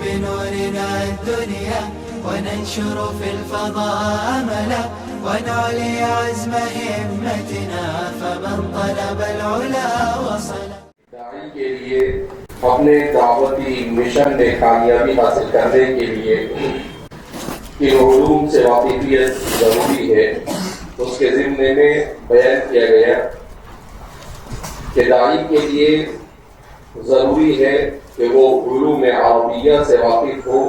بنورنا الدنيا وننشر في الفضاء أملا ونعلي عزم همتنا فمن طلب العلا وصل. داعی کے لیے اپنے دعوتی مشن میں کامیابی حاصل کرنے کے لیے ان علوم سے واقفیت ضروری ہے. اس کے ضمن میں بیان کیا گیا کہ داعی کے لیے ضروری ہے کہ وہ علوم عربیہ سے واقف ہو،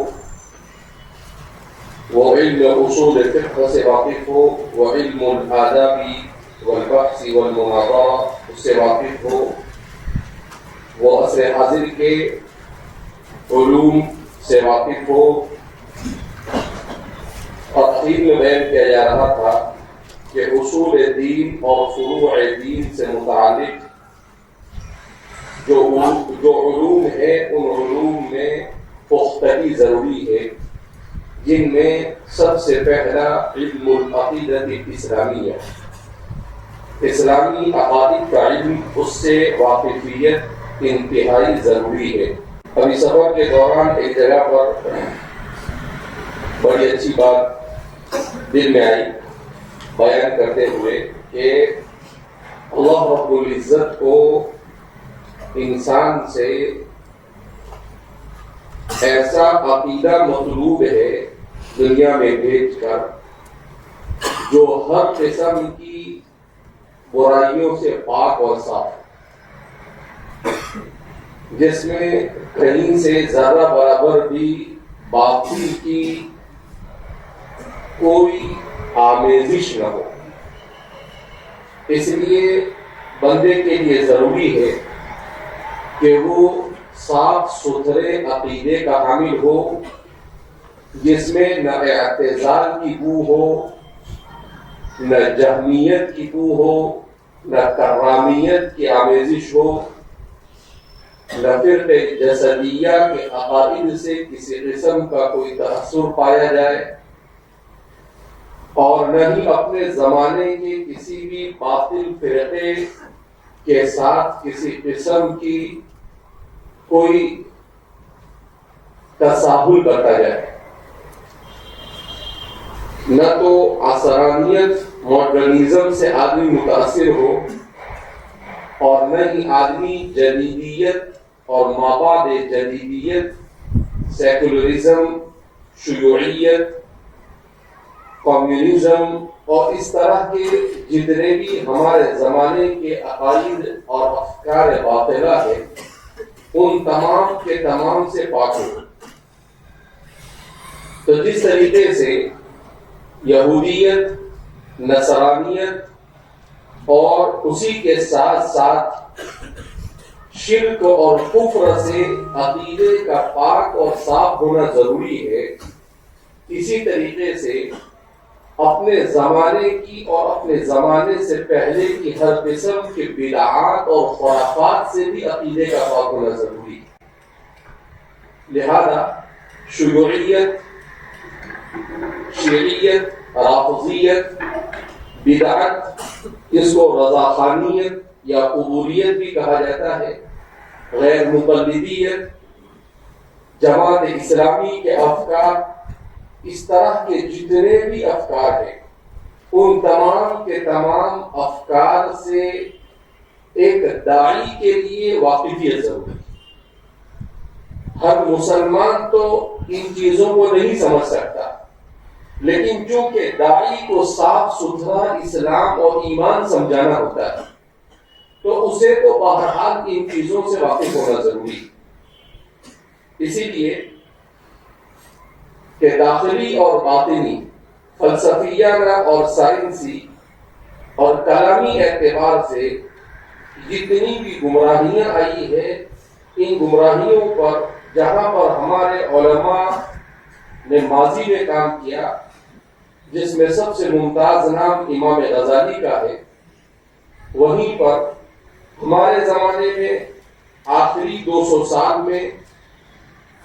وہ علم اصول فقہ سے واقف ہو، وہ علم الآداب والبحث والمناظرہ اس سے واقف ہو، وہ عصر حاضر کے علوم سے واقف ہو. اور تقریر میں بیان کیا جا رہا تھا کہ اصول دین اور فروع دین سے متعلق جو علوم ہے ان علوم میں پختگی ضروری ہے، جن میں سب سے پہلا علم العقیدۃ الاسلامیہ، اسلامی عقائد کا علم، اس سے واقفیت انتہائی ضروری ہے. ابھی سفر کے دوران ایک جگہ پر بڑی اچھی بات دل میں آئی بیان کرتے ہوئے کہ اللہ رب العزت کو انسان سے ایسا عقیدہ مطلوب ہے دنیا میں بھیج کر جو ہر قسم کی برائیوں سے پاک اور صاف، جس میں کہیں سے ذرہ برابر بھی باطل کی کوئی آمیزش نہ ہو. اس لیے بندے کے لیے ضروری ہے کہ وہ صاف ستھرے عقیدے کا حامل ہو، جس میں نہ اعتزال کی بو ہو، نہ جہمیت کی بو ہو، نہ کرامیت کی آمیزش ہو، نہ فرق جسدیہ کے عقائد سے کسی قسم کا کوئی تاثر پایا جائے، اور نہ ہی اپنے زمانے کے کسی بھی باطل فرقے کے ساتھ کسی قسم کی کوئی تساہل برتا جائے. نہ تو عصرانیت ماڈرنزم سے آدمی متاثر ہو، اور نہ ہی آدمی جدیدیت اور مابعد جدیدیت، سیکولرزم، شیوعیت، کمیونزم اور اس طرح کے جتنے بھی ہمارے زمانے کے عقائد اور افکار باطلہ ہیں ان تمام کے تمام سے پاک ہو. تو جس طریقے سے یہودیت، نصرانیت اور اسی کے ساتھ ساتھ شرک اور کفر سے عقیدے کا پاک اور صاف ہونا ضروری ہے، اسی طریقے سے اپنے زمانے کی اور اپنے زمانے سے پہلے کی ہر قسم کے بدعات اور خرافات سے بھی عقیدے کا پاک ہونا ضروری ہے. لہذا شیوعیت، شیعیت، رافضیت، بدعت، اس کو رضاخانیت یا قبولیت بھی کہا جاتا ہے، غیر مقلدیت، جماعت اسلامی کے افکار، اس طرح کے جتنے بھی افکار ہیں ان تمام کے تمام افکار سے ایک داعی کے لیے واقفیت ضروری ہے. ہر مسلمان تو ان چیزوں کو نہیں سمجھ سکتا، لیکن چونکہ داعی کو صاف ستھرا اسلام اور ایمان سمجھانا ہوتا ہے تو اسے تو بہرحال ان چیزوں سے واقف ہونا ضروری ہے. اسی لیے کہ داخلی اور باطنی، فلسفیانہ اور سائنسی اور کلامی اعتبار سے جتنی بھی گمراہیاں آئی ہیں، ان گمراہیوں پر جہاں پر ہمارے علماء نے ماضی میں کام کیا، جس میں سب سے ممتاز نام امام غزالی کا ہے، وہیں پر ہمارے زمانے میں آخری 200 سال میں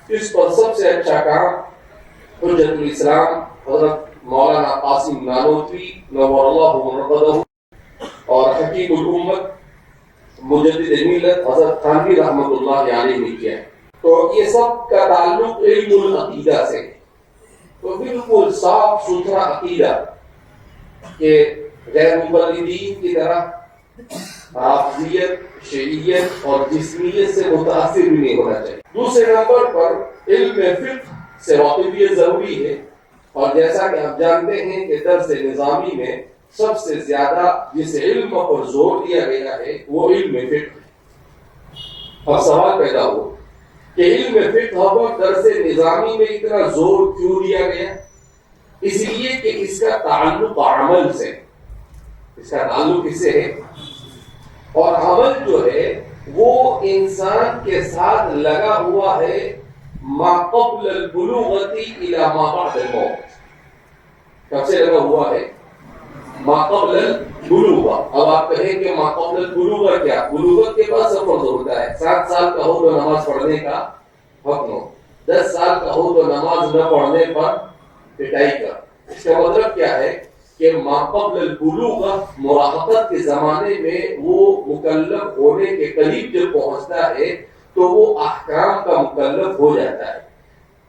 اس پر سب سے اچھا کام حجت الاسلام حضرت مولانا قاسم نانوتوی نور اللہ مرقدہ اور حکیم الامت مجدد ملت حضرت تھانوی رحمۃ اللہ علیہ نے کیا ہے. تو یہ سب کا تعلق علم العقیدہ سے ہے. تو بالکل صاف ستھرا عقیدہ کہ غیر مقلدین کی طرح حافظیت، شیعیت اور جسمیت سے متاثر بھی نہیں ہونا چاہیے. دوسرے نمبر پر علم فقہ سے واقفیت ضروری ہے، اور جیسا کہ آپ جانتے ہیں کہ درس نظامی میں سب سے زیادہ جس علم پر زور دیا گیا ہے وہ علم فقہ ہے. اب سوال پیدا ہو کہ علم فقہ پر درس نظامی میں اتنا زور کیوں دیا گیا؟ اس لیے کہ اس کا تعلق عمل سے، اس کا تعلق کس سے ہے؟ اور عمل جو ہے وہ انسان کے ساتھ لگا ہوا ہے ما قبل البلوغۃ الی ما بعد الموت. کب سے لگا ہوا ہے؟ ما قبل البلوغ. اب آپ کہیں کہ ما قبل البلوغ کیا؟ بلوغت کے بعد سب فرض ہوتا ہے. 7 سال کا ہو تو نماز پڑھنے کا حکم ہو، 10 سال کا ہو تو نماز نہ پڑھنے پر پٹائی کا. اس کا مطلب کیا ہے کہ ما قبل البلوغ مراہقت کے زمانے میں وہ مکلف ہونے کے قریب جب پہنچتا ہے تو وہ احکام کا مکلف ہو جاتا ہے.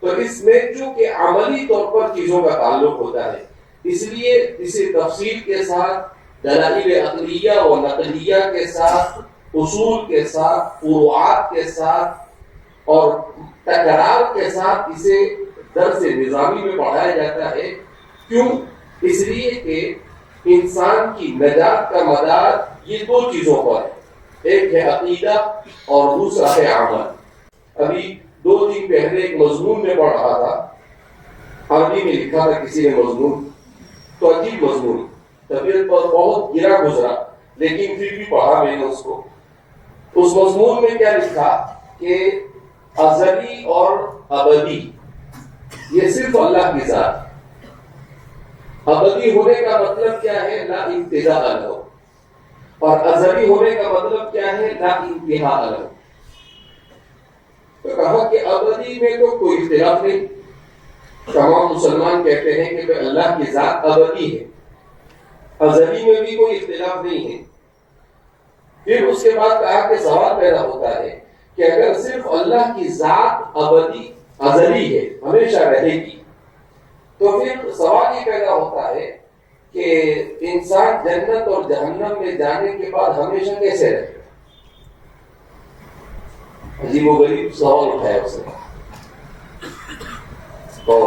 تو اس میں چونکہ عملی طور پر چیزوں کا تعلق ہوتا ہے، اس لیے اسے تفصیل کے ساتھ، دلائل عقلیہ و نقلیہ کے ساتھ، اصول کے ساتھ، فروعات کے ساتھ اور تکرار کے ساتھ اسے درس نظامی میں پڑھایا جاتا ہے. کیوں؟ اس لیے کہ انسان کی نجات کا مدار یہ 2 چیزوں پر ہے، ایک ہے عقیدہ اور دوسرا ہے عمل. ابھی 2 دن پہلے ایک مضمون میں پڑھ رہا تھا، عربی میں لکھا تھا کسی نے مضمون، تو عجیب مضمون، طبیعت پر بہت گرا گزرا لیکن پھر بھی پڑھا میں نے اس کو. اس مضمون میں کیا لکھا کہ ازلی اور ابدی یہ صرف اللہ کی ذات. ابدی ہونے کا مطلب کیا ہے؟ لا ابتداء له. اور ازلی ہونے کا مطلب کیا ہے؟ لا انتہاء له. تو کہا کہ ابدی میں تو کوئی اختلاف نہیں، تمام مسلمان کہتے ہیں کہ اللہ کی ذات ابدی ہے. ازلی میں بھی کوئی اختلاف نہیں ہے. پھر اس کے بعد کہا کہ سوال پیدا ہوتا ہے کہ اگر صرف اللہ کی ذات ابدی ازلی ہے، ہمیشہ رہے گی، تو پھر سوال یہ پیدا ہوتا ہے کہ انسان جنت اور جہنم میں جانے کے بعد ہمیشہ کیسے رہے گا؟ عجیب و غریب سوال اٹھایا اس نے. تو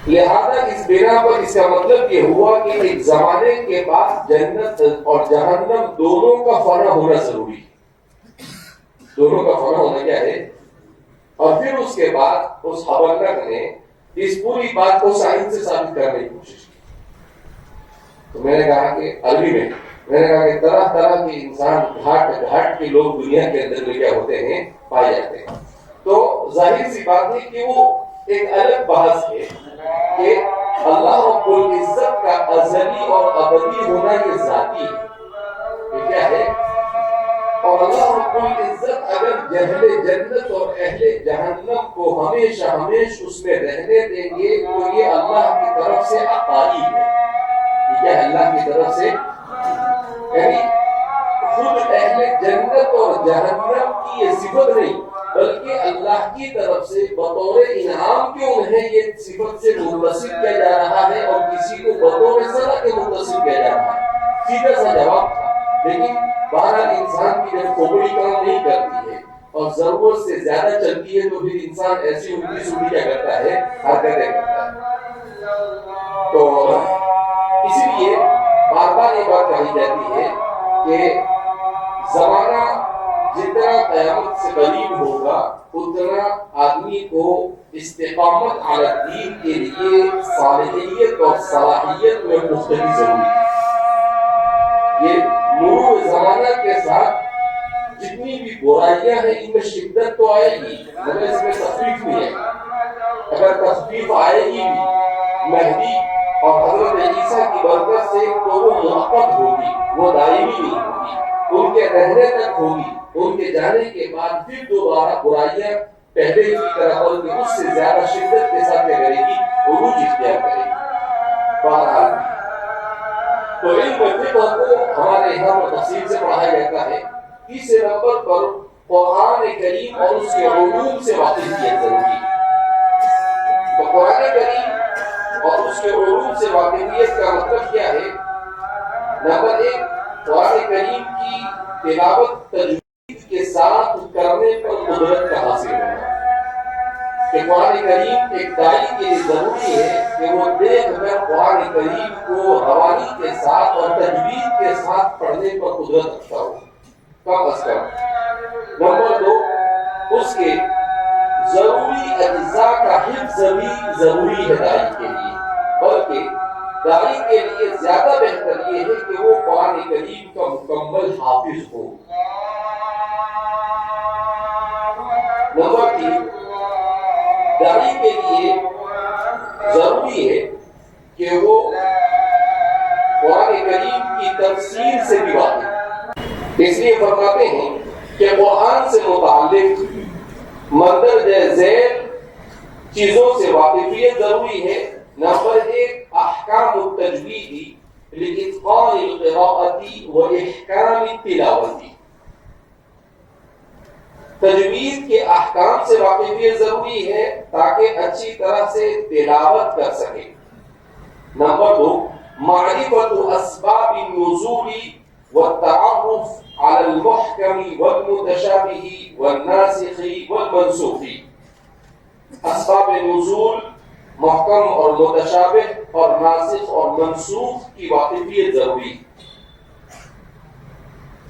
لہذا اس بنا پر اس کا مطلب یہ ہوا کہ ایک زمانے کے بعد جنت اور جہنم دونوں کا فنا ہونا ضروری ہے. دونوں کا فنا ہونا کیا ہے؟ اور پھر اس کے بعد اس حبلک نے اس پوری بات کو سائنس سے ثابت کرنے کی کوشش کی. تو میں نے کہا کہ عربی میں نے کہا کہ طرح طرح کے انسان گھاٹ گھاٹ کے لوگ دنیا کے اندر میں کیا ہوتے ہیں، پائے جاتے ہیں. تو ظاہر سی بات ہے کہ وہ ایک الگ بحث ہے کہ اللہ رب العزت کا ازلی اور ابدی ہونا یہ ذاتی ہے، یہ کیا ہے؟ اور اللہ رب العزت اگر اہل جنت اور اہل جہنم کو ہمیشہ اس میں رہنے دیں گے تو یہ اللہ کی طرف سے عطائی ہے. یہ کیا ہے؟ اللہ کی طرف سے، یعنی خود اہل جنت اور جہنم کی یہ صفت نہیں بلکہ اللہ کی طرف سے بطور انعام کے انہیں یہ صفت سے متصف کیا جا رہا ہے اور کسی کو بطور سزا کے متصف کیا جا رہا ہے. سیدھا سا جواب تھا، لیکن بہرحال انسان کی جب کھوپڑی کام نہیں کرتی ہے اور ضرورت سے زیادہ چلتی ہے تو پھر انسان ایسی الٹی سلٹی کیا کرتا ہے، حرکتیں کرتا ہے. تو اسی لیے بار بار یہ بات کہی جاتی ہے کہ زمانہ جتنا قیامت سے قریب ہوگا اتنا آدمی کو استقامت علی الدین کے لیے صالحیت اور صلاحیت میں مختلف ضروری ہے. یہ مرور زمانہ کے ساتھ جتنی بھی برائیاں ہیں ان میں شدت تو آئے گی مگر اس میں تخفیف نہیں ہے. اگر تخفیف آئے گی بھی مہدی اور حضرت عیسیٰ کی برکت سے تو وہ مؤقت ہوگی، وہ دائمی نہیں ہوگی، ان کے رہنے تک ہوگی. ان کے جانے کے بعد پھر دوبارہ برائیاں پہلے کی طرح بلکہ اس سے زیادہ شدت کے ساتھ کیا کرے گی، عروج اختیار کرے گی. بہرحال تو علم فقہ کو ہمارے یہاں پر تفصیل سے پڑھایا جاتا ہے. تیسرے نمبر پر قرآن کریم اور اس کے علوم سے واقفیت ضروری ہے۔ تو قرآن کریم اور اس کے علوم سے واقفیت کا مطلب کیا ہے؟ نمبر ایک، قرآن کریم کی تلاوت تجوید کے ساتھ کرنے پر قدرت کا حاصل ہونا، کہ قرآن کریم ایک داعی کے لیے ضروری ہے کہ وہ دیکھ کر قرآن کریم کو روانی کے ساتھ اور تجوید کے ساتھ پڑھنے پر قدرت رکھتا ہو کم از کم۔ نمبر دو، اس کے ضروری اجزاء کا حفظ بھی ضروری ہے داعی کے لیے، بلکہ داعی کے لیے زیادہ بہتر یہ ہے کہ وہ قرآن کریم کا مکمل حافظ ہو۔ نمبر تین، داعی کے لیے ضروری ہے کہ وہ قرآن کریم کی تفسیر سے بھی واقف، اس لیے فرماتے ہیں کہ قرآن سے متعلق مندرجہ ذیل چیزوں سے واقفیت ضروری ہے۔ نمبر ایک، احکام التجوید لاتقان القراءۃ و احکام التلاوۃ، تجوید کے احکام سے واقفیت ضروری ہے تاکہ اچھی طرح سے تلاوت کر سکے۔ نمبر دو، معرفت اسباب النزول والتعرف على المحكم والمتشابه والناسخ والمنسوخ، اسباب نزول، محکم اور متشابہ اور ناسخ اور منسوخ کی واقفیت ضروری۔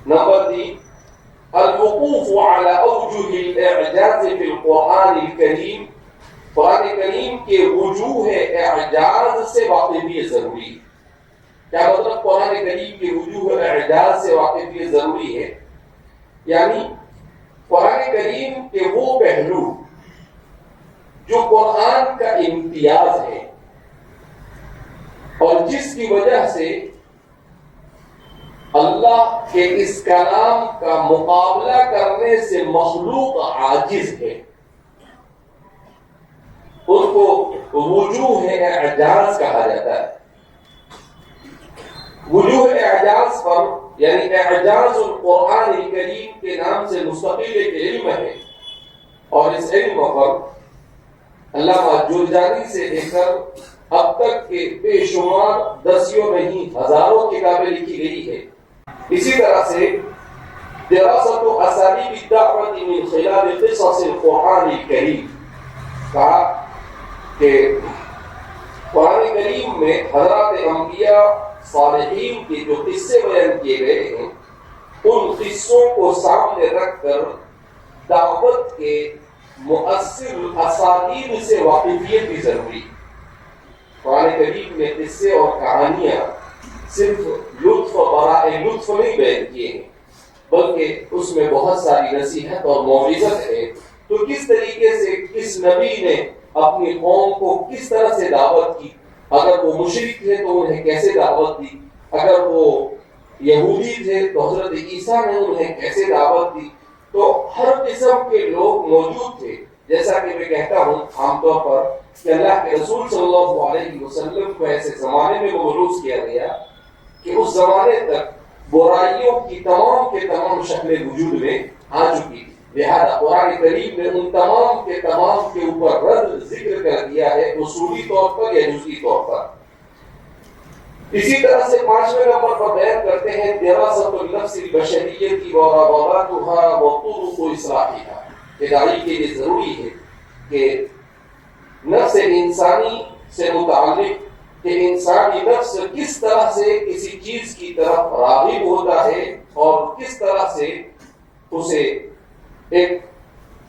نمبر تین، الوقوف على اوجه الاعجاز في القرآن الكريم، قرآن کریم کے وجوہ اعجاز سے واقفیت ضروری ہے۔ کیا مطلب قرآن کریم کے وجوہ اعجاز سے واقفیت ضروری ہے؟ یعنی قرآن کریم کے وہ پہلو جو قرآن کا امتیاز ہے اور جس کی وجہ سے اللہ کے اس کلام کا مقابلہ کرنے سے مخلوق عاجز ہے، ان کو وجوہ اعجاز کہا جاتا ہے۔ وجوہ اعجاز پر یعنی اعجاز القرآن الکریم کے نام سے مستقل ایک علم ہے، اور اس علم پر علامہ جرجانی سے لے کر اب تک کے بے شمار دسیوں نہیں ہزاروں کتابیں لکھی گئی ہے۔ اسی طرح سے دراست اسالیب الدعوۃ من خلال قصص القرآن الکریم، کہا کہ قرآن کریم میں حضرات انبیاء صالحین کے جو قصے بیان کیے گئے ہیں، ان قصوں کو سامنے رکھ کر دعوت کے مؤثر اسالیب سے واقفیت بھی ضروری۔ قرآن کریم میں قصے اور کہانیاں صرف لطف و برائے لطف نہیں بیان کیے ہیں، بلکہ اس میں بہت ساری نصیحت اور موعظت ہے۔ تو کس طریقے سے کس نبی نے اپنی قوم کو کس طرح سے دعوت کی، اگر وہ مشرک تھے تو انہیں کیسے دعوت دی، اگر وہ یہودی تھے تو حضرت عیسیٰ نے انہیں کیسے دعوت دی۔ تو ہر قسم کے لوگ موجود تھے۔ جیسا کہ میں کہتا ہوں عام طور پر کہ اللہ کے رسول صلی اللہ علیہ وسلم کو ایسے زمانے میں مبعوث کیا گیا کہ اس زمانے تک برائیوں کی تمام کے تمام شکلیں وجود میں آ چکی تھی، لہذا قرآن کریم نے ان تمام کے اوپر رد ذکر کر دیا ہے، اصولی طور پر یا جزئی طور پر۔ اسی طرح سے 5ویں نمبر پر بیان کرتے ہیں دراست النفس البشریۃ و رغباتها وطرق اصلاحها، کہ داعی کے لیے ضروری ہے کہ نفس انسانی سے متعلق کہ انسانی نفس کس طرح سے کسی چیز کی طرف راغب ہوتا ہے اور کس طرح سے اسے ایک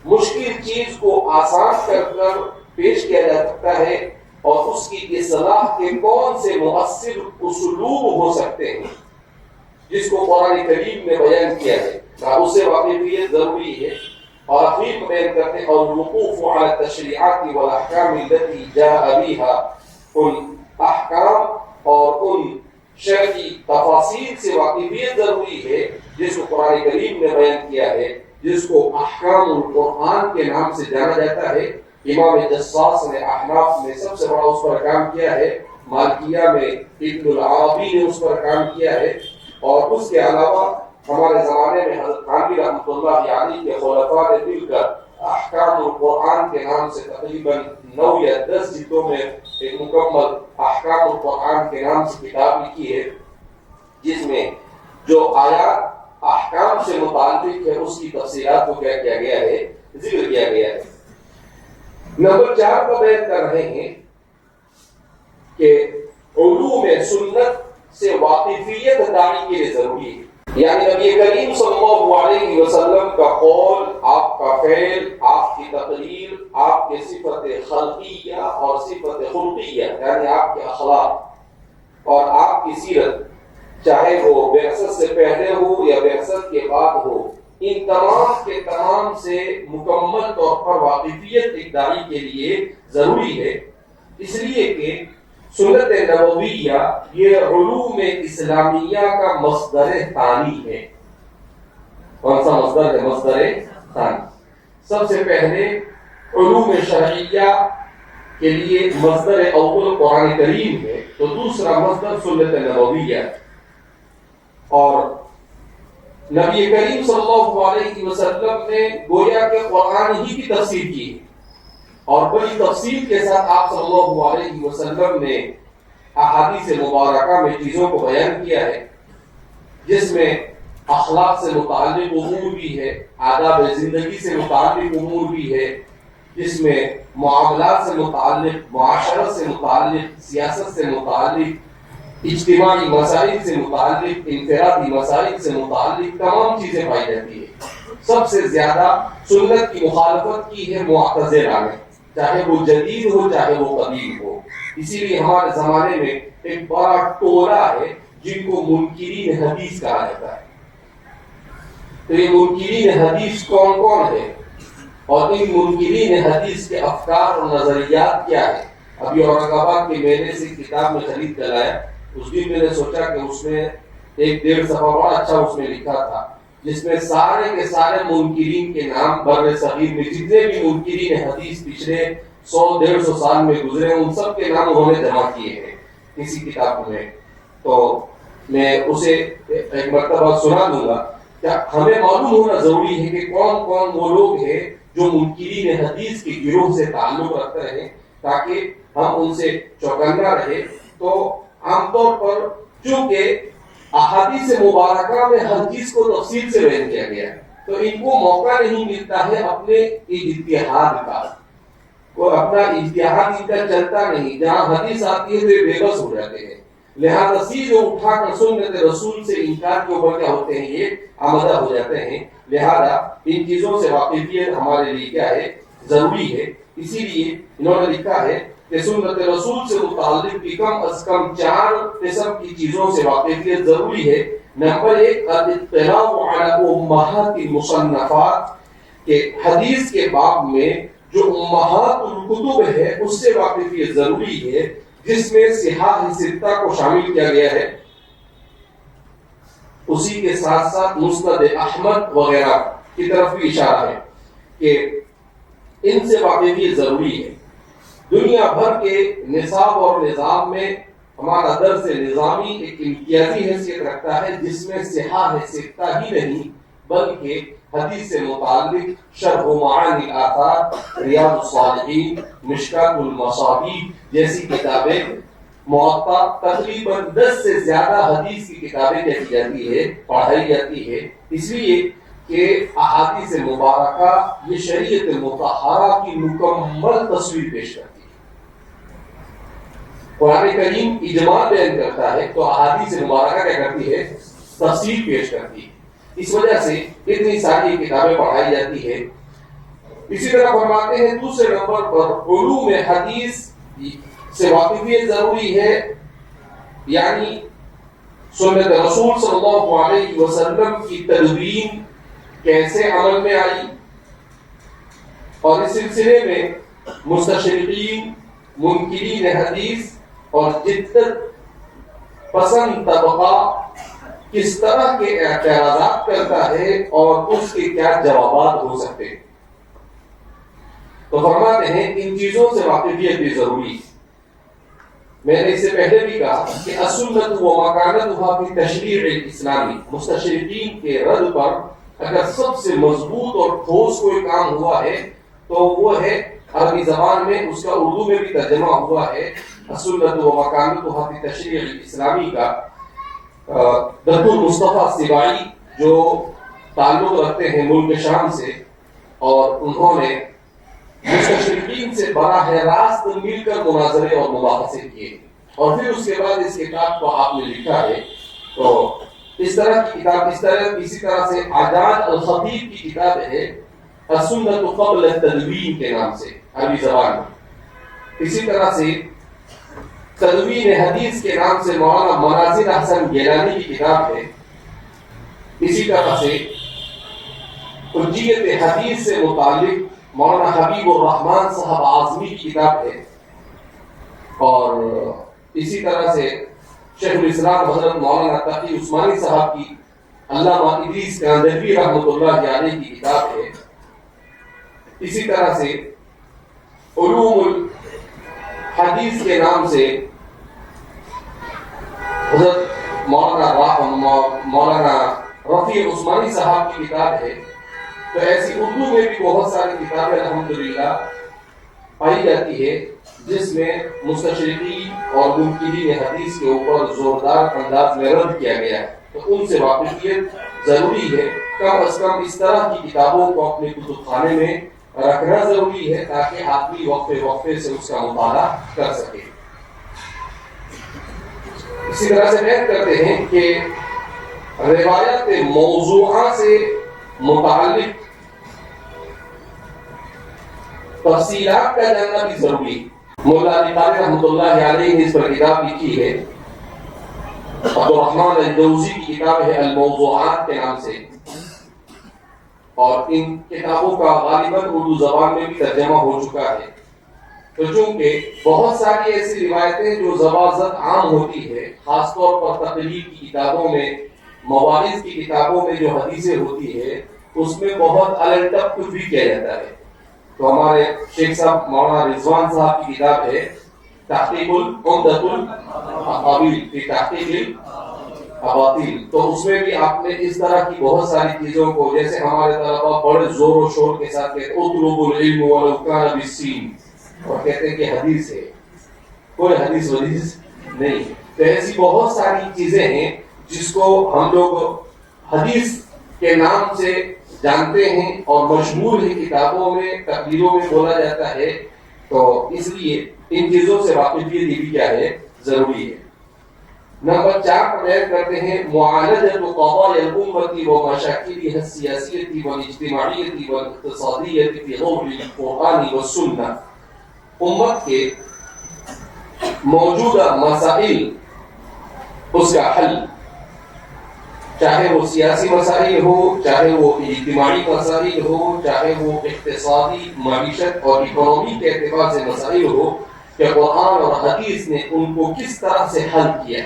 مشکل چیز کو آسان کر پیش کیا جا سکتا ہے، اور اس کی اصلاح کے کون سے مؤثر اسلوب ہو سکتے ہیں جس کو قرآن کریم میں بیان کیا ہے، اس سے واقفیت ضروری ہے۔ اور اخیر میں بیان کرتے ہیں اور الوقوف علی التشریعات والاحکام التي جاء بها، ان احکام اور ان شرعی تفاصیل سے واقفیت ضروری ہے جس کو قرآن کریم نے بیان کیا ہے، جس کو احکام القرآن کے نام سے جانا جاتا ہے۔ امام جصاص نے احناف میں سب سے بڑا اس پر کام کیا ہے، مالکیہ میں ابن العربی نے اس پر کام کیا ہے، اور اس کے علاوہ ہمارے زمانے میں حضرت تھانوی رحمۃ اللہ علیہ کے خلفاء نے مل کر احکام القرآن کے نام سے تقریباً 9 یا 10 جلدوں میں ایک مکمل احکام القرآن کے نام سے کتاب لکھی ہے، جس میں جو آیات احکام سے متعلق ہے اس کی تفصیلات کو کیا کیا گیا ہے، ذکر کیا گیا ہے۔ نمبر 4 پر بیان کر رہے ہیں کہ علوم سنت سے واقفیت داعی کے لیے ضروری ہے، یعنی نبی کریم صلی اللہ علیہ وسلم کا قول، آپ کا فعل، آپ کی تقریر، آپ کے صفت خلقیہ اور صفت خلقیہ یعنی آپ کے اخلاق اور آپ کی سیرت، چاہے وہ بعثت سے پہلے ہو یا بعثت کے بعد ہو، ان تمام کے تمام سے مکمل طور پر واقفیت ایک داعی کے لیے ضروری ہے، اس لیے کہ سنت نبویہ یہ علوم اسلامیہ کا مصدر ثانی ہے۔ کون سا مصدر ہے؟ مصدر ثانی۔ سب سے پہلے علوم شرعیہ کے لیے مصدر اول قرآن کریم ہے، تو دوسرا مصدر سنت نبویہ، اور نبی کریم صلی اللہ علیہ وسلم نے گویا کہ قرآن ہی کی تفسیر کی اور بڑی تفصیل کے ساتھ آپ صلی اللہ علیہ وسلم نے احادیث مبارکہ میں چیزوں کو بیان کیا ہے، جس میں اخلاق سے متعلق امور بھی ہے، آداب زندگی سے متعلق امور بھی ہے، جس میں معاملات سے متعلق، معاشرت سے متعلق، سیاست سے متعلق، اجتماعی مسائل سے متعلق، انفرادی مسائل سے متعلق تمام چیزیں پائی جاتی ہے۔ سب سے زیادہ سنت کی مخالفت کی ہے معتزلہ نے، چاہے وہ جدید ہو چاہے وہ قدیم ہو۔ اسی لیے ہمارے زمانے میں ایک بڑا ٹولہ ہے جن کو منکرین حدیث کہا جاتا ہے۔ تو یہ منکرین حدیث کون کون ہے اور ان منکرین حدیث کے افکار اور نظریات کیا ہے؟ ابھی اورنگ آباد کے میلے سے کتاب میں خرید کر آیا، اس دن میں نے سوچا کہ اس میں 1-1.5 صفحہ بڑا اچھا اس میں لکھا تھا، جس میں سارے کے سارے منکرین کے نام بر صغیر میں جتنے بھی منکرین حدیث پچھلے 100-150 سال میں گزرے ان سب کے نام انہوں نے جمع کیے ہیں کسی کتاب میں۔ تو میں اسے ایک مرتبہ سنا دوں گا۔ کیا ہمیں معلوم ہونا ضروری ہے کہ کون کون وہ لوگ ہیں جو منکرین حدیث کے گروہ سے تعلق رکھتے ہیں، تاکہ ہم ان سے چوکنا رہے۔ تو عام طور پر چونکہ احادیث مبارکہ میں ہر چیز کو تفصیل سے بیان کیا گیا ہے، تو ان کو موقع نہیں ملتا ہے اپنے اجتہاد کا، وہ اپنا اجتہاد ان کا چلتا نہیں، جہاں حدیث آتی ہے تو یہ بے بس ہو جاتے ہیں، لہذا سیدھے اٹھا کر سنت رسول سے انکار کے اوپر کیا ہوتے ہیں، یہ آمدہ ہو جاتے ہیں۔ لہذا ان چیزوں سے واقفیت ہمارے لیے کیا ہے، ضروری ہے۔ اسی لیے انہوں نے لکھا ہے کہ سنت رسول سے متعلق بھی کم از کم 4 قسم کی چیزوں سے واقفیت ضروری ہے۔ نمبر 1 الاطلاع علی امہات المصنفات، کہ حدیث کے باب میں جو امہات الکتب ہے اس سے واقفیت ضروری ہے، جس میں صحاح ستہ کو شامل کیا گیا ہے، اسی کے ساتھ ساتھ مسند احمد وغیرہ کی طرف بھی اشارہ ہے کہ ان سے واقفیت ضروری ہے۔ دنیا بھر کے نصاب اور نظام میں ہمارا درس نظامی ایک امتیازی حیثیت رکھتا ہے، جس میں صحاح ستہ ہی نہیں بلکہ حدیث سے متعلق شرح و معانی الآثار، ریاض الصالحین، مشکات المصابیح جیسی کتابیں، موطا، تقریباً 10 سے زیادہ حدیث کی کتابیں کہی جاتی ہے، پڑھائی جاتی ہے، اس لیے کہ احادیث مبارکہ یہ شریعت مطہرہ کی مکمل تصویر پیش کرتی ہے۔ قرآن کریم اجماع بیان کرتا ہے تو احادیث مبارکہ کیا کرتی ہے، تفصیل پیش کرتی ہے، اس وجہ سے اتنی ساری کتابیں پڑھائی جاتی ہے۔ اسی طرح فرماتے ہیں دوسرے نمبر پر علوم حدیث سے واقفیت ضروری ہے، یعنی سنت رسول صلی اللہ علیہ وسلم کی تدوین کیسے عمل میں آئی، اور اس سلسلے میں مستشرقین، منکرین حدیث اور جدت پسند طبقہ کس طرح کے اعتراضات کرتا ہے اور اس کے کیا جوابات ہو سکتے ہیں۔ تو فرماتے ہیں ان چیزوں سے واقفیت بھی ضروری ہے۔ میں نے اس سے پہلے بھی کہا کہ السنت و مکانتها فی تشریع الاسلامی، مستشرقین کے رد پر اگر سب سے مضبوط اور ٹھوس کوئی کام ہوا ہے تو وہ ہے عربی زبان میں، اس کا اردو میں بھی ترجمہ ہوا ہے السنت و مکانتها فی تشریع الاسلامی کا دکتور مصطفیٰ سباعی جو تعلق رکھتے ہیں ملک شام سے، اور انہوں نے مستشرقین سے براہ راست مل کر مناظرے اور مباحثے کیے، اور پھر اس کے بعد اس کتاب کو آپ نے لکھا ہے۔ تو اس طرح کی کتاب، اسی طرح سے عجاج الخطیب کی کتاب ہے السنت قبل التدوین کے نام سے عربی زبان میں۔ اسی طرح سے تدوین حدیث کے نام سے مولانا مناظر حسن گیلانی کی کتاب ہے۔ اسی طرح سے حجیت حدیث سے متعلق مولانا حبیب الرحمان صاحب اعظمی کی کتاب ہے، اور اسی طرح سے شیخ الاسلام حضرت مولانا تقی عثمانی صاحب کی علامہ ادریس کاندھلوی رحمۃ اللہ علیہ کی کتاب ہے۔ اسی طرح سے علوم الحدیث کے نام سے حضرت مولانا رفیع عثمانی صاحب کی کتاب ہے۔ تو ایسی اردو میں بھی بہت ساری کتابیں الحمدللہ پائی جاتی ہے جس میں مستشرقین اور منکرین حدیث کے اوپر زوردار انداز میں رد کیا گیا ہے۔ تو ان سے واقفیت ضروری ہے، کم از کم اس طرح کی کتابوں کو اپنے کتب خانے میں رکھنا ضروری ہے تاکہ آدمی وقفے سے اس کا مطالعہ کر سکے۔ اسی طرح سے بیان کرتے ہیں کہ روایت موضوعہ سے متعلق تفصیلات کا جاننا بھی ضروری ہے۔ مولا علی قاری رحمۃ اللہ علیہ نے اس پر کتاب لکھی ہے، عبدالرحمن الجوزی کی کتاب ہے الموضوعات کے نام سے، اور ان کتابوں کا غالباً اردو زبان میں بھی ترجمہ ہو چکا ہے۔ تو چونکہ بہت ساری ایسی روایتیں جو زبازت عام ہوتی ہے، خاص طور پر تقریر کی کتابوں میں، مواعظ کی کتابوں میں جو حدیثیں ہوتی ہے اس میں بہت الٹپ کچھ بھی کیا جاتا ہے۔ تو ہمارے شیخ صاحب مولانا رضوان صاحب کی کتاب ہے تحقیق العمدۃ الاباطیل فی تحقیق الاباطیل، تو اس میں بھی آپ نے اس طرح کی بہت ساری چیزوں کو، جیسے ہمارے طلباء بڑے زور و شور کے ساتھ کہتے ہیں اطلبوا العلم ولو کان بالسین، اور کہتے ہیں کہ حدیث ہے، کوئی حدیث نہیں۔ تو ایسی بہت ساری چیزیں ہیں جس کو ہم لوگ حدیث کے نام سے جانتے ہیں اور مشہور ہے، کتابوں میں تقریروں میں بولا جاتا ہے، تو اس لیے ان چیزوں سے واقفیت یہ بھی کیا ہے، ضروری ہے۔ نمبر 4 پر بیان کرتے ہیں معالجۃ قضایا الامۃ ومشاکلها السیاسیۃ والاجتماعیۃ والاقتصادیۃ فی ضوء القرآن والسنہ، امت کے موجودہ مسائل، اس کا حل، چاہے وہ سیاسی مسائل ہو، چاہے وہ اجتماعی مسائل ہو، چاہے وہ اقتصادی معیشت اور اکنومی کے اعتبار سے مسائل ہو، کہ قرآن اور حدیث نے ان کو کس طرح سے حل کیا،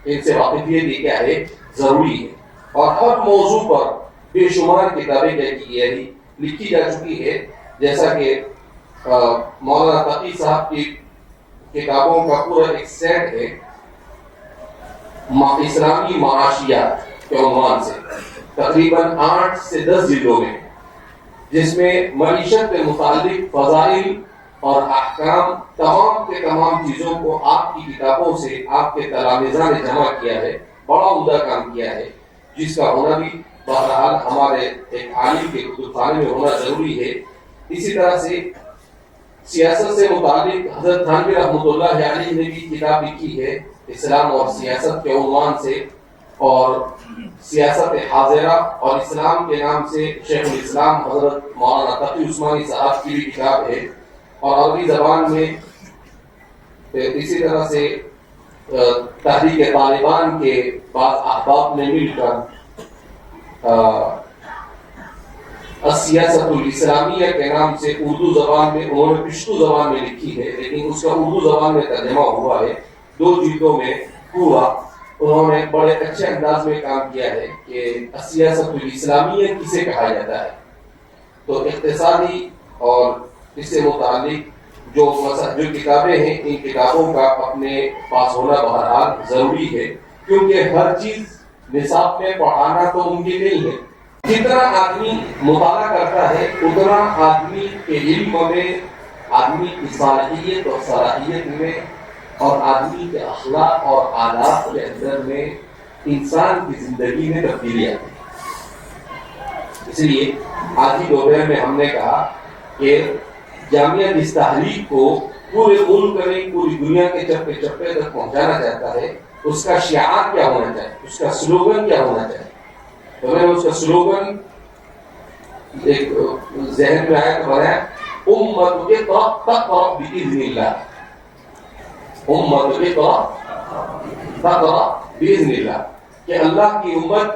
ان سے واقفیت یہ کیا ہے، ضروری ہے۔ اور ہر موضوع پر بے شمار کتابیں لکھی جا چکی ہے، جیسا کہ مولانا تقی صاحب کی کتابوں کا پورا ایک سیٹ ہے اسلامی معاشیات کے عنوان سے، تقریباً 8 سے 10 جلدوں میں، جس میں معیشت کے متعلق فضائل اور احکام، تمام کے تمام چیزوں کو آپ کی کتابوں سے آپ کے تلامذہ نے جمع کیا ہے، بڑا عمدہ کام کیا ہے، جس کا ہونا بھی بہرحال ہمارے ایک عالم کے کتب خانے میں ہونا ضروری ہے۔ اسی طرح سے سیاست سے متعلق حضرت تھانوی رحمۃ اللہ علیہ نے بھی کتاب لکھی ہے اسلام اور سیاست کے عنوان سے، اور سیاست حاضرہ اور اسلام کے نام سے شیخ الاسلام حضرت مولانا تقی عثمانی صاحب کی بھی کتاب ہے، اور عربی زبان میں اسی طرح سے تحریک طالبان کے بعض احباب نے مل کر السیاست الاسلامیہ کے نام سے اردو زبان میں، انہوں نے پشتو زبان میں لکھی ہے، لیکن اس کا اردو زبان میں ترجمہ ہوا ہے 2 جلدوں میں پورا۔ انہوں نے بڑے اچھے انداز میں کام کیا ہے کہ السیاست الاسلامیہ کسے کہا جاتا ہے۔ تو اقتصادی اور اس سے متعلق جو کتابیں ہیں ان کتابوں کا اپنے پاس ہونا بہرحال ضروری ہے، کیونکہ ہر چیز نصاب میں پڑھانا تو ممکن نہیں ہے۔ جتنا آدمی مطالعہ کرتا ہے اتنا آدمی کے علم میں، آدمی کی صالحیت اور صلاحیت میں، اور آدمی کے اخلاق اور آداب کے اندر میں، انسان کی زندگی میں تبدیلی آتی ہے۔ اس لیے آج ہی دوپہر میں ہم نے کہا کہ جامعہ اس تحریک کو پورے ملک میں، پوری دنیا کے چپے چپے تک پہنچانا چاہتا ہے۔ اس کا شعار کیا ہونا چاہیے، اس کا سلوگن کیا ہونا چاہیے؟ تو میں نے اس کا سلوگن ایک ذہن میں آیا تو بنایا، امت اقرأ تقرأ بإذن اللہ، امت اقرأ تقرأ بإذن اللہ، کہ اللہ کی امت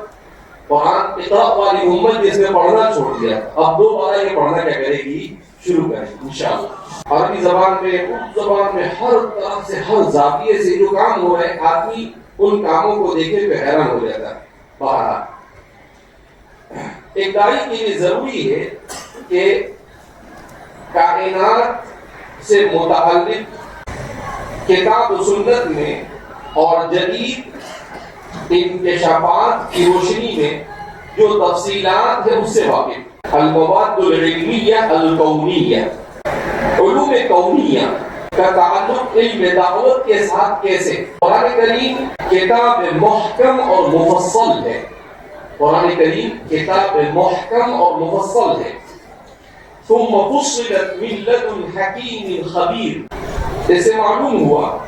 قرآن اقرأ والی امت جس نے پڑھنا چھوڑ دیا، اب دوبارہ یہ پڑھنا کیا کرے گی، شروع کرے گی انشاءاللہ۔ عربی زبان میں، اردو زبان میں، ہر طرف سے، ہر زاویے سے جو کام ہو رہے ہیں، آدمی ان کاموں کو دیکھے تو حیران ہو جاتا ہے۔ بہرحال ایک داعی کے لیے ضروری ہے کہ کائنات سے متعلق کتاب و سنت میں اور جدید انکشافات کی روشنی میں جو تفصیلات ہیں اس سے واقف۔ المواد العلمیہ الکونیہ، علوم کونیہ کا تعلق علم دعوت کے ساتھ کیسے؟ قرآن کریم کتاب محکم اور مفصل ہے، قرآن کریم کتاب محکم اور مفصل ہے۔ ثم فصلت من لدن حکیم خبیر، اس سے معلوم ہوا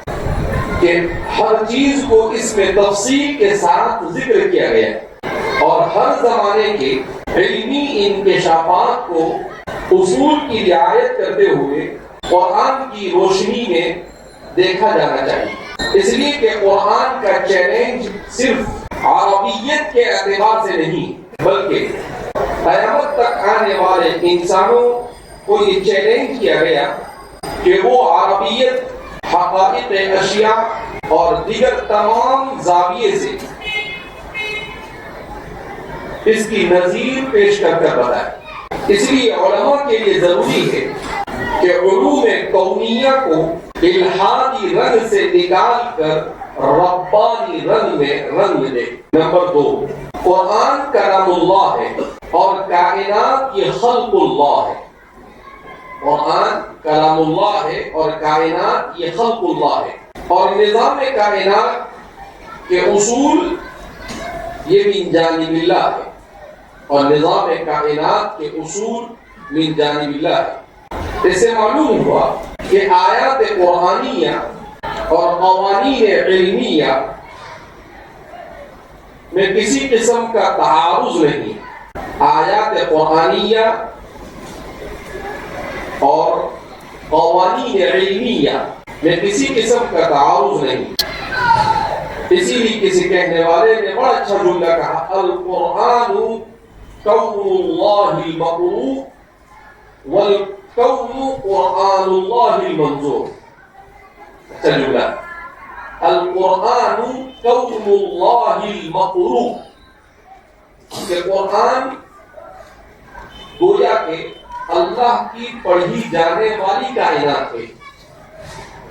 کہ ہر چیز کو اس میں تفصیل کے ساتھ ذکر کیا گیا اور ہر زمانے کے علمی انکشافات کو اصول کی رعایت کرتے ہوئے قرآن کی روشنی میں دیکھا جانا چاہیے۔ اس لیے کہ قرآن کا چیلنج صرف عربیت کے اعتبار سے نہیں، بلکہ قیامت تک آنے والے انسانوں کو یہ چیلنج کیا گیا کہ وہ عربیت، حقائق اشیاء اور دیگر تمام زاویے سے اس کی نظیر پیش کر بتائے۔ اس لیے علماء کے لیے ضروری ہے کہ علوم کونیہ کو الہادی رنگ سے نکال کر ربانی رنگ میں رنگ دے۔ نمبر 2، قرآن کلام اللہ ہے اور کائنات یہ خلق اللہ ہے۔ قرآن کلام اللہ ہے اور کائنات یہ خلق اللہ ہے، اور نظام کائنات کے اصول یہ من جانب اللہ ہے، اور نظام کائنات کے اصول من جانب اللہ ہے۔ اس سے معلوم ہوا کہ آیات قرآنیہ اور قوانین علمیہ میں کسی قسم کا تعارض نہیں۔ آیات قرآنیہ اور قوانین علمیہ میں کسی قسم کا تعارض نہیں۔ اسی لیے کسی کہنے والے نے بڑا اچھا جملہ کہا، القرآن قول اللہ المقروء والقول قرآن اللہ المنظور۔ اچھا جملہ، القرآن قول اللہ المقروء، کہ قرآن گویا کہ اللہ کی پڑھی جانے والی کائنات ہے،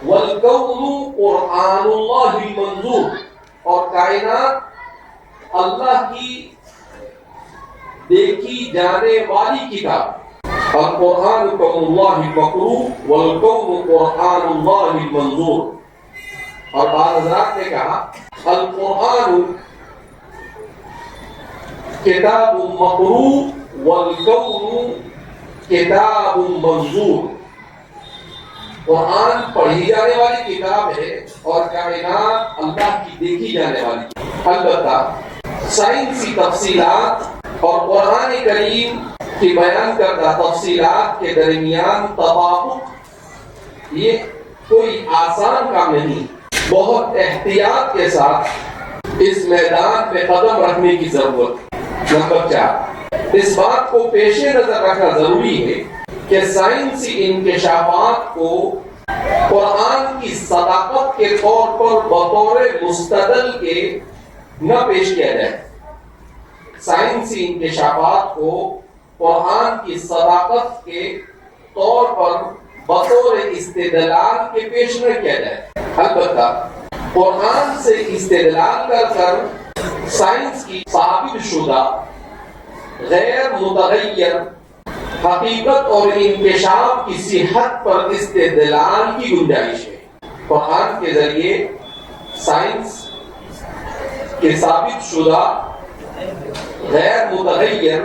والقول قرآن اللہ المنظور، اور کائنات اللہ کی دیکھی جانے والی کتاب۔ القرآن قول اللہ المقروء والقول قرآن اللہ المنظور۔ اور بعض حضرات نے کہا القرآن کتاب مقروء والقول کتاب منظور۔ قرآن پڑھی جانے والی کتاب ہے اور کائنات اللہ کی دیکھی جانے والی۔ البتہ سائنسی تفصیلات اور قرآن کریم کی بیان کردہ تفصیلات کے درمیان توافق یہ کوئی آسان کام نہیں۔ بہت احتیاط کے ساتھ اس میدان میں قدم رکھنے کی ضرورت۔ نمبر 4، اس بات کو پیش نظر رکھنا ضروری ہے کہ سائنسی انکشافات کو قرآن کی صداقت کے طور پر بطور مستدل کے نہ پیش کیا جائے۔ سائنسی انکشافات کو قرآن کی صداقت کے طور پر بطور استدلال کے پیش نہ کیا جائے. البتہ قرآن سے استدلال کر سائنس کی ثابت شدہ غیر متغیر حقیقت اور انکشاف کی صحت پر استدلال کی گنجائش ہے. قرآن کے ذریعے سائنس کے ثابت شدہ غیر متغیر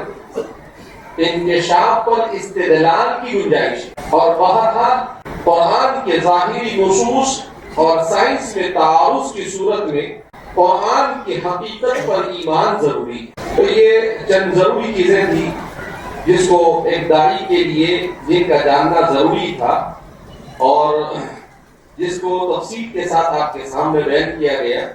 انکشاف پر استدلال کی گنجائش ہے. اور بہرحال قرآن کے ظاہری نصوص اور سائنس میں تعارض کی صورت میں قرآن کی حقیقت پر ایمان ضروری ہے. تو یہ چند ضروری چیزیں تھیں جس کو ایک داعی کے لیے جن کا جاننا ضروری تھا اور جس کو تفصیل کے ساتھ آپ کے سامنے بیان کیا گیا.